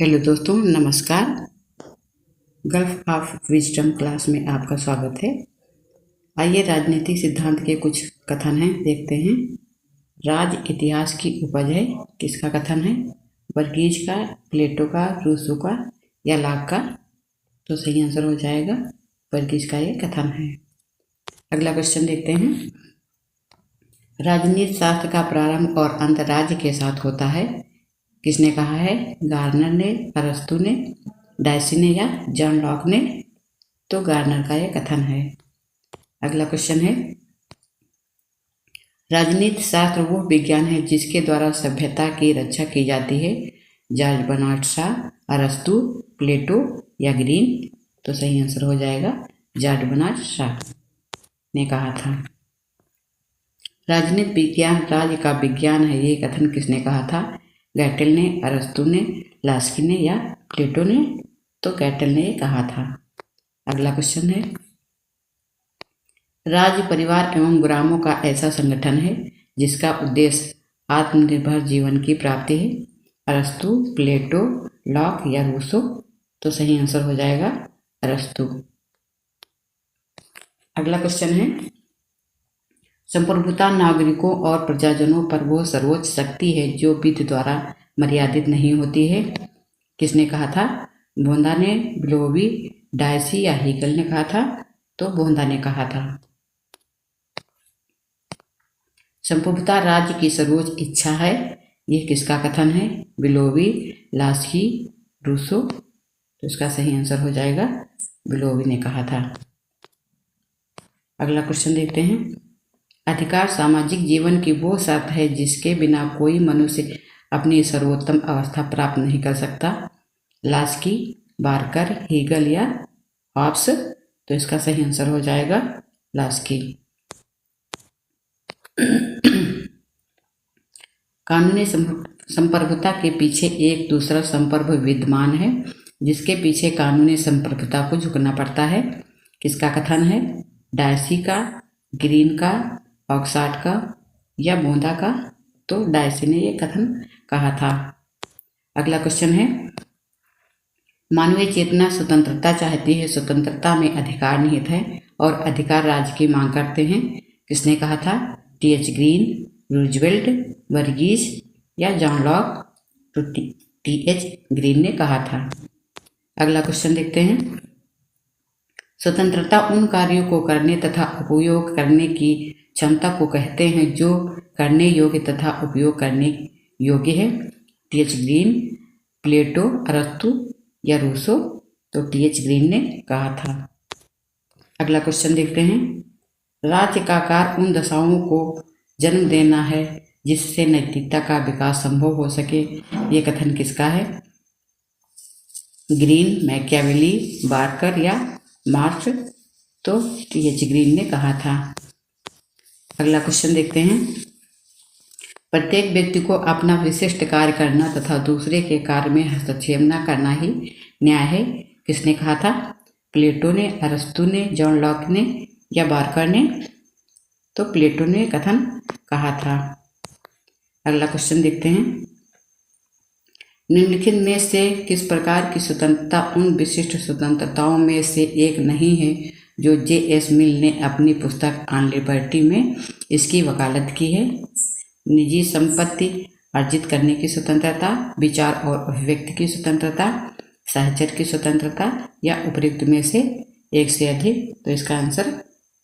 Hello दोस्तों, नमस्कार। Gulf of wisdom class में आपका स्वागत है। आइए राजनीतिक सिद्धांत के कुछ कथन हैं, देखते हैं। राज इतिहास की उपज है, किसका कथन है? वर्गीज का, प्लेटो का, रूसो का या लॉक का? तो सही आंसर हो जाएगा वर्गीज का ये कथन है। अगला क्वेश्चन देखते हैं। राजनीति शास्त्र का प्रारंभ और अंत राज्य के साथ होता है, किसने कहा है? गार्नर ने, अरस्तु ने, डायसी ने या जॉन लॉक ने? तो गार्नर का यह कथन है। अगला क्वेश्चन है, राजनीति शास्त्र वो विज्ञान है जिसके द्वारा सभ्यता की रक्षा की जाती है। जॉर्ज बर्नार्ड शॉ, अरस्तु, प्लेटो या ग्रीन? तो सही आंसर हो जाएगा जॉर्ज बर्नार्ड शॉ ने कहा था। राजनीति विज्ञान राज्य का विज्ञान है, ये कथन किसने कहा था? गैटल ने, अरस्तु ने, लास्की ने या प्लेटो ने? तो गैटल ने ये कहा था। अगला क्वेश्चन है, राज्य परिवार एवं ग्रामों का ऐसा संगठन है जिसका उद्देश्य आत्मनिर्भर जीवन की प्राप्ति है। अरस्तु, प्लेटो, लॉक या रूसो? तो सही आंसर हो जाएगा अरस्तु। अगला क्वेश्चन है, संप्रभुता नागरिकों और प्रजाजनों पर वो सर्वोच्च शक्ति है जो विधि द्वारा मर्यादित नहीं होती है, किसने कहा था? बोंदा ने, ब्लोवी, डायसी या हीगल ने कहा था? तो बोंदा ने कहा था। संप्रभुता राज्य की सर्वोच्च इच्छा है, ये किसका कथन है? ब्लोवी, लास्की, रूसो? तो इसका सही आंसर हो जाएगा ब्लोवी ने कहा था। अगला क्वेश्चन देखते हैं, अधिकार सामाजिक जीवन की वो शर्त है जिसके बिना कोई मनुष्य अपनी सर्वोत्तम अवस्था प्राप्त नहीं कर सकता। लास्की, बार्कर, हीगल या हॉब्स? तो इसका सही आंसर हो जाएगा लास्की। कानूनी संप्रभुता के पीछे एक दूसरा संप्रभु विद्यमान है जिसके पीछे कानूनी संप्रभुता को झुकना पड़ता है, किसका कथन है? डायसी का, ग्रीन का, ऑक्सफोर्ड का या बोंदा का? तो डायसी ने यह कथन कहा था। अगला क्वेश्चन है, मानवीय चेतना स्वतंत्रता चाहती है, स्वतंत्रता में अधिकार निहित है और अधिकार राज्य की मांग करते हैं, किसने कहा था? टी.एच. ग्रीन, रूजवेल्ट, वर्गीज या जॉन लॉक? तो टी.एच. ग्रीन ने कहा था। अगला क्वेश्चन देखते हैं, स्वतंत्रता उन कार्यों को करने तथा उपयोग करने की क्षमता को कहते हैं जो करने योग्य तथा उपयोग करने योग्य है। टी.एच. ग्रीन, प्लेटो, अरस्तु या रूसो? तो टी.एच. ग्रीन ने कहा था। अगला क्वेश्चन देखते हैं, राज्य का कार्य उन दशाओं को जन्म देना है जिससे नैतिकता का विकास संभव हो सके, ये कथन किसका है? ग्रीन, मैकियावेली, बार्कर या मार्क्स? तो टी.एच. ग्रीन ने कहा था। अगला क्वेश्चन देखते हैं, प्रत्येक व्यक्ति को अपना विशिष्ट कार्य करना तथा दूसरे के कार्य में हस्तक्षेप न करना ही न्याय है, किसने कहा था? प्लेटो ने, अरस्तु ने, जॉन लॉक ने या बार्कर ने? तो प्लेटो ने कथन कहा था। अगला क्वेश्चन देखते हैं, निम्नलिखित में से किस प्रकार की स्वतंत्रता उन विशिष्ट स्वतंत्रताओं में से एक नहीं है जो जे.एस. मिल ने अपनी पुस्तक ऑन लिबर्टी में इसकी वकालत की है? निजी संपत्ति अर्जित करने की स्वतंत्रता, विचार और अभिव्यक्ति की स्वतंत्रता, सहचर की स्वतंत्रता या उपयुक्त में से एक से अधिक? तो इसका आंसर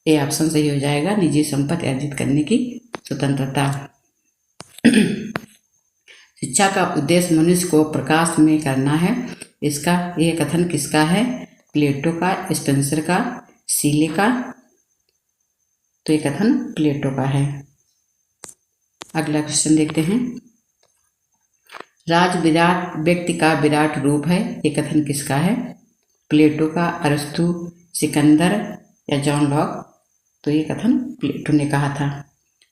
ए ऑप्शन सही हो जाएगा, निजी संपत्ति अर्जित करने की स्वतंत्रता। शिक्षा का उद्देश्य मनुष्य को प्रकाश में करना है, इसका यह कथन किसका है? प्लेटो का, स्पेंसर का, सीले का? तो यह कथन प्लेटो का है। अगला क्वेश्चन देखते हैं, राज विराट व्यक्ति का विराट रूप है, ये कथन किसका है? प्लेटो का, अरस्तु, सिकंदर या जॉन लॉक? तो ये कथन प्लेटो ने कहा था।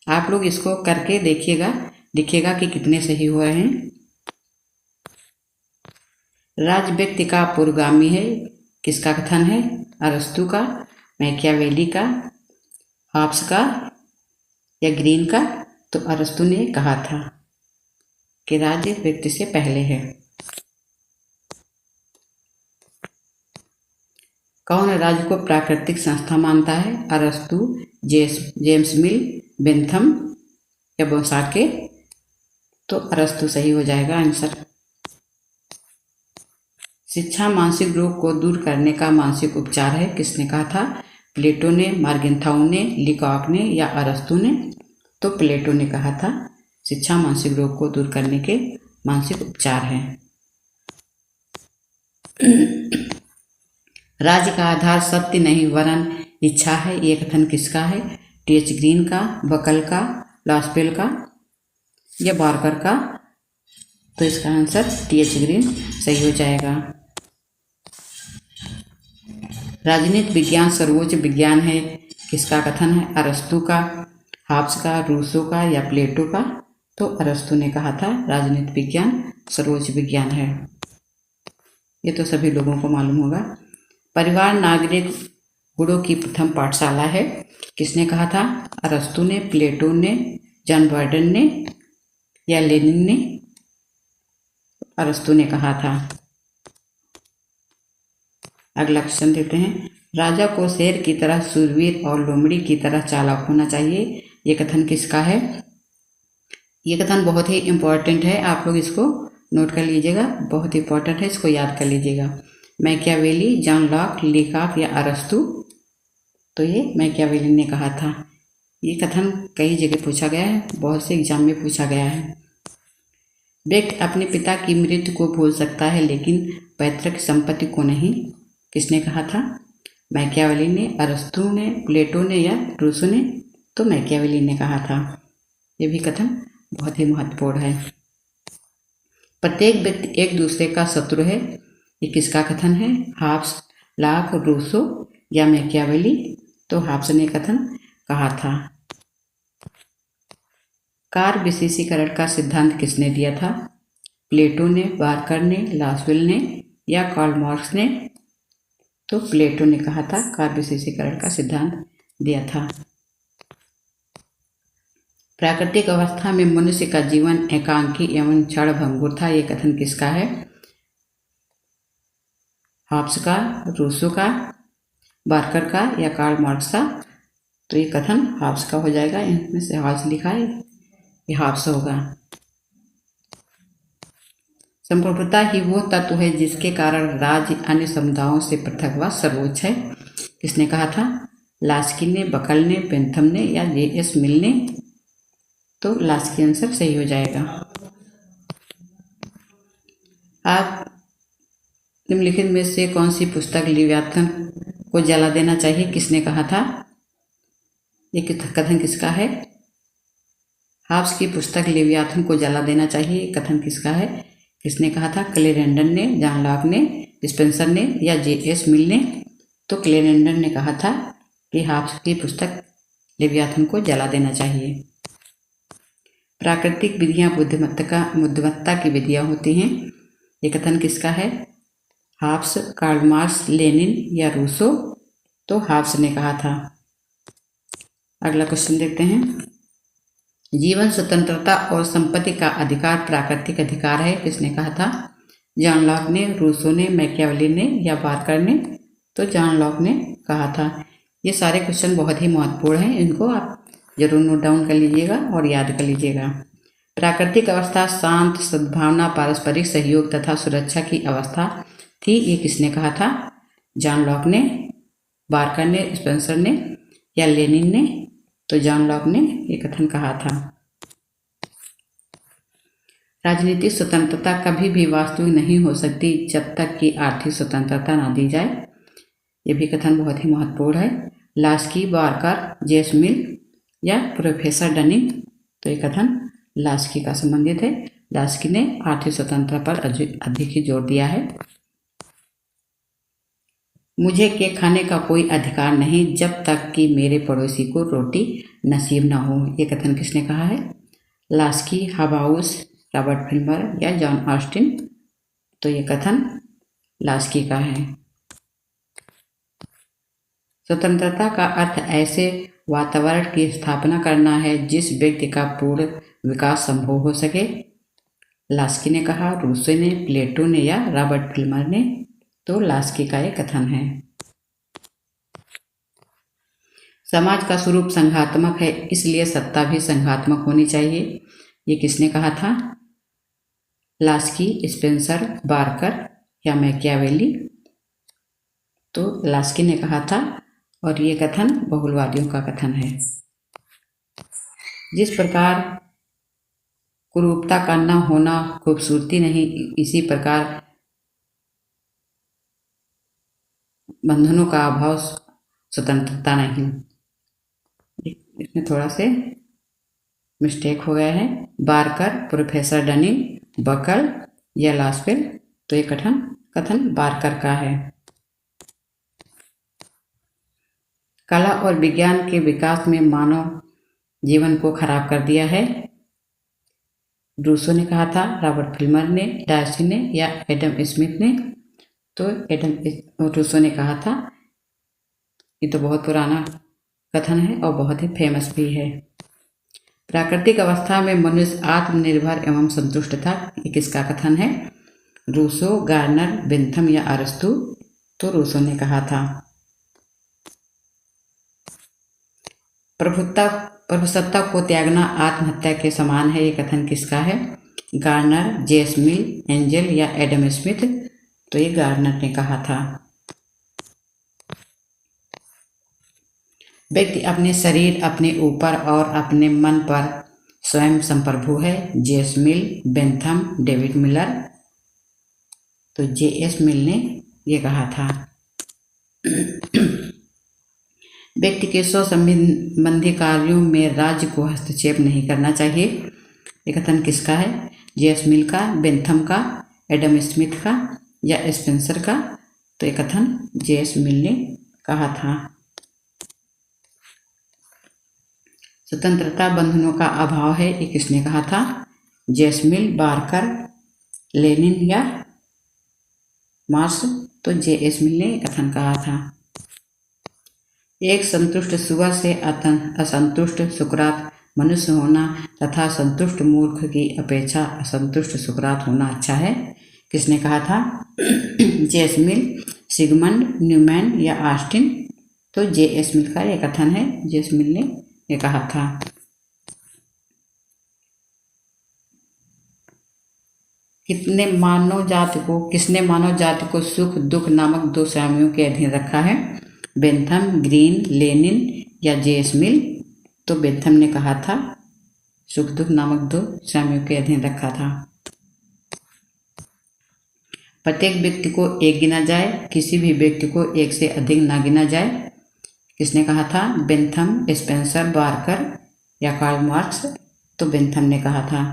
आप लोग इसको करके देखिएगा, दिखेगा कि कितने सही हुए हैं। राज व्यक्ति का पुरोगामी है, किसका कथन है? अरस्तु का, मैकियावेली का, हॉब्स का या ग्रीन का? तो अरस्तु ने कहा था कि राज्य व्यक्ति से पहले है। कौन राज्य को प्राकृतिक संस्था मानता है? अरस्तु, जेम्स मिल, बेंथम या बोसाके? तो अरस्तु सही हो जाएगा आंसर। शिक्षा मानसिक रोग को दूर करने का मानसिक उपचार है, किसने कहा था? प्लेटो ने, मार्गेंथाउ ने, लीकॉक ने या अरस्तु ने? तो प्लेटो ने कहा था शिक्षा मानसिक रोग को दूर करने के मानसिक उपचार है। राज्य का आधार सत्य नहीं वरन इच्छा है, ये कथन किसका है? टी.एच. ग्रीन का, बकल का, लॉस्पेल का या बार्कर का? तो इसका आंसर टी.एच. ग्रीन सही हो जाएगा। राजनीति विज्ञान सर्वोच्च विज्ञान है, किसका कथन है? अरस्तु का, हाब्स का, रूसो का या प्लेटो का? तो अरस्तु ने कहा था राजनीति विज्ञान सर्वोच्च विज्ञान है। ये तो सभी लोगों को मालूम होगा। परिवार नागरिक गुणों की प्रथम पाठशाला है, किसने कहा था? अरस्तु ने, प्लेटो ने, जॉन बर्टन ने या लेनिन ने? अरस्तु ने कहा था। अगला क्वेश्चन देते हैं। राजा को शेर की तरह शूरवीर और लोमड़ी की तरह चालाक होना चाहिए, ये कथन किसका है? ये कथन बहुत ही इम्पोर्टेंट है, आप लोग इसको नोट कर लीजिएगा, बहुत इंपॉर्टेंट है, इसको याद कर लीजिएगा। मैकियावेली, जॉन लॉक, लीकॉक या अरस्तु? तो ये मैकियावेली ने कहा था। ये कथन कई जगह पूछा गया है, बहुत से एग्जाम में पूछा गया है। व्यक्ति अपने पिता की मृत्यु को भूल सकता है लेकिन पैतृक संपत्ति को नहीं, किसने कहा था? मैकियावेली ने, अरस्तु ने, प्लेटो ने या रूसो ने? तो मैकियावेली ने कहा था। ये भी कथन बहुत ही महत्वपूर्ण है। प्रत्येक व्यक्ति एक दूसरे का शत्रु है, ये किसका कथन है? हाब्स, लॉक, रूसो या मैकियावेली? तो हाब्स ने कथन कहा था। कार्य विशेषीकरण का सिद्धांत किसने दिया था? प्लेटो ने, बार्कर ने, लॉस्वेल ने या कार्ल मार्क्स ने? तो प्लेटो ने कहा था, कार्य विशेषीकरण का सिद्धांत दिया था। प्राकृतिक अवस्था में मनुष्य का जीवन एकांकी एवं क्षणभंगुर था, ये कथन किसका है? हाब्स का, रूसो का, बार्कर का या कार्ल मार्क्स का? तो ये कथन हाब्स का हो जाएगा, इनमें से हाब्स लिखा है, ये हाब्स होगा। संप्रभुता ही वो तत्व है जिसके कारण राज्य अन्य समुदायों से पृथक व सर्वोच्च है, किसने कहा था? लास्की ने, बकल ने, बेंथम ने या जे.एस. मिल ने? तो लास्की आंसर सही हो जाएगा। आप निम्नलिखित में से कौन सी पुस्तक लिव्याथन को जला देना चाहिए, किसने कहा था? ये कथन किसका है? हाब्स की पुस्तक लिव्याथन को जला देना चाहिए, कथन किसका है? किसने कहा था? क्लेरेंडन ने, जॉन लॉक ने, स्पेंसर ने या जे.एस. मिल ने? तो क्लेरेंडन ने कहा था कि हाब्स की पुस्तक लिव्याथन को जला देना चाहिए। प्राकृतिक विधियां बुद्धिमत्ता की विधियां होती हैं, ये कथन किसका है? हाब्स, कार्ल मार्क्स, लेनिन या रूसो? तो हाब्स ने कहा था। अगला क्वेश्चन देखते हैं। जीवन, स्वतंत्रता और संपत्ति का अधिकार प्राकृतिक अधिकार है, किसने कहा था? जॉन लॉक ने, रूसो ने, मैकियावेली ने या बार्कर ने? तो जॉन लॉक ने कहा था। ये सारे क्वेश्चन बहुत ही महत्वपूर्ण हैं, इनको आप जरूर नोट डाउन कर लीजिएगा और याद कर लीजिएगा। प्राकृतिक अवस्था शांत, सद्भावना, पारस्परिक सहयोग तथा सुरक्षा की अवस्था थी, ये किसने कहा था? जॉन लॉक ने, बार्कर ने, स्पेंसर ने या लेनिन ने? तो जॉन लॉक ने ये कथन कहा था। राजनीतिक स्वतंत्रता कभी भी वास्तविक नहीं हो सकती जब तक कि आर्थिक स्वतंत्रता न दी जाए, ये भी कथन बहुत ही महत्वपूर्ण है। Laski, Barker, JS. मिल या प्रोफेसर डनिंग? तो ये कथन लास्की का संबंधित है। लास्की ने आर्थिक स्वतंत्रता पर अधिक ही जोर दिया है। मुझे केक खाने का कोई अधिकार नहीं जब तक कि मेरे पड़ोसी को रोटी नसीब न हो, ये कथन किसने कहा है? लास्की, हबाउस, रॉबर्ट फिल्मर या जॉन ऑस्टिन? तो ये कथन लास्की का है। स्वतंत्रता का अर्थ ऐसे वातावरण की स्थापना करना है जिस व्यक्ति का पूर्ण विकास संभव हो सके, लास्की ने कहा। रूसो ने, प्लेटो ने या रॉबर्ट फिल्मर ने? तो लास्की का ये कथन है। समाज का स्वरूप संघात्मक है, इसलिए सत्ता भी संघात्मक होनी चाहिए। ये किसने कहा था? लास्की, स्पेंसर, बार्कर या मैकियावेली? तो लास्की ने कहा था, और ये कथन बहुलवादियों का कथन है। जिस प्रकार कुरूपता का न होना खूबसूरती नहीं, इसी प्रकार बंधनों का अभाव स्वतंत्रता नहीं। इसमें थोड़ा से मिस्टेक हो गया है। बार्कर, प्रोफेसर डनिंग, बकल या लास्पेल? तो ये कथन बार्कर का है। कला और विज्ञान के विकास में मानव जीवन को खराब कर दिया है। रूसो ने कहा था, रॉबर्ट फिल्मर ने, डायसी ने या एडम स्मिथ ने? तो रूसो ने कहा था। ये तो बहुत पुराना कथन है और बहुत ही फेमस भी है। प्राकृतिक अवस्था में मनुष्य आत्मनिर्भर एवं संतुष्ट था। ये किसका कथन है? रूसो, गार्नर, बेंथम या अरस्तु? तो रूसो ने कहा था। प्रभुसत्ता को त्यागना आत्महत्या के समान है। ये कथन किसका है? गार्नर, जेम्स मिल, एंजल या एडम स्मिथ? तो ये गार्नर ने कहा था। व्यक्ति अपने शरीर, अपने ऊपर और अपने मन पर स्वयं संप्रभु है। जेम्स मिल, बेंथम, डेविड मिलर? तो जेएस मिल ने ये कहा था। व्यक्ति के स्व संबंधी कार्यों में राज्य को हस्तक्षेप नहीं करना चाहिए। ये कथन किसका है? जेम्स मिल का, बेंथम का, एडम स्मिथ का या स्पेंसर का? तो ये कथन जेम्स मिल ने कहा था। स्वतंत्रता बंधनों का अभाव है। ये किसने कहा था? जेम्स मिल, बार्कर, लेनिन या मार्क्स? तो जेएस मिल ने कथन कहा था। एक संतुष्ट सुअर से असंतुष्ट सुकरात मनुष्य होना तथा संतुष्ट मूर्ख की अपेक्षा असंतुष्ट सुकरात होना अच्छा है। किसने कहा था? जेम्स मिल, सिगमंड, न्यूमैन या ऑस्टिन? तो जेएस मिल का यह कथन है। जेम्स मिल ने ये कहा था। किसने मानव जाति को सुख दुख नामक दो स्वामियों के अधीन रखा है? बेंथम, ग्रीन, लेनिन या जेम्स मिल? तो बेंथम ने कहा था, सुख दुख नामक दो स्वामियों के अधीन रखा था। प्रत्येक व्यक्ति को एक गिना जाए, किसी भी व्यक्ति को एक से अधिक ना गिना जाए। किसने कहा था? बेंथम, स्पेंसर, बार्कर या कार्ल मार्क्स? तो बेंथम ने कहा था।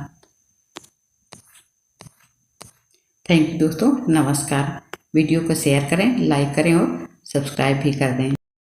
थैंक यू दोस्तों, नमस्कार। वीडियो को शेयर करें, लाइक करें और सब्सक्राइब भी कर दें।